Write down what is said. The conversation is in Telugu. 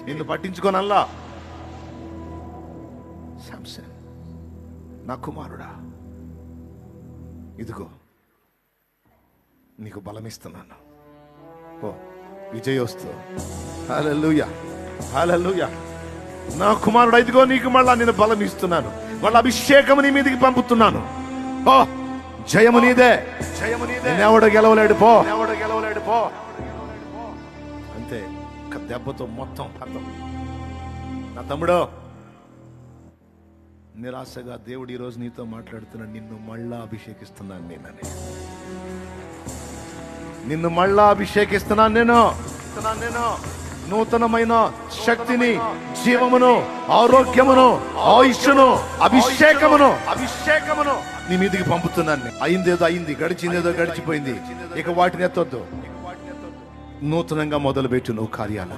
నిన్ను పట్టించుకోనల్లా. శాంసన్, నా కుమారుడా, ఇదిగో నీకు బలమిస్తున్నాను. ఓ విజయోస్తు. హల్లెలూయా, హల్లెలూయా. నా కుమారుడు, ఇదిగో నీకు మళ్ళా నేను బలం ఇస్తున్నాను, మళ్ళీ అభిషేకము నీ మీదకి పంపుతున్నాను. ఓ జయము నీదే, జయము నీదే. ఎవడు గెలవలేడు పో, ఎవడు గెలవలేడు పో. అంతే, ఒక దెబ్బతో మొత్తం హతం. నా తమ్ముడు, నిరాశగా దేవుడు ఈరోజు నీతో మాట్లాడుతున్నాడు. నిన్ను మళ్ళా అభిషేకిస్తున్నాను నేనని, నిన్ను మళ్ళా అభిషేకిస్తున్నాను నేను. నూతనమైన శక్తిని, జీవమును, ఆరోగ్యమును, ఆయుష్ను, అభిషేకమును నీ మీదికి పంపుతున్నాను. అయిందేదో అయింది, గడిచిందేదో గడిచిపోయింది, ఇక వాటిని ఎత్తొద్దు. నూతనంగా మొదలుపెట్టు నువ్వు కార్యాలు.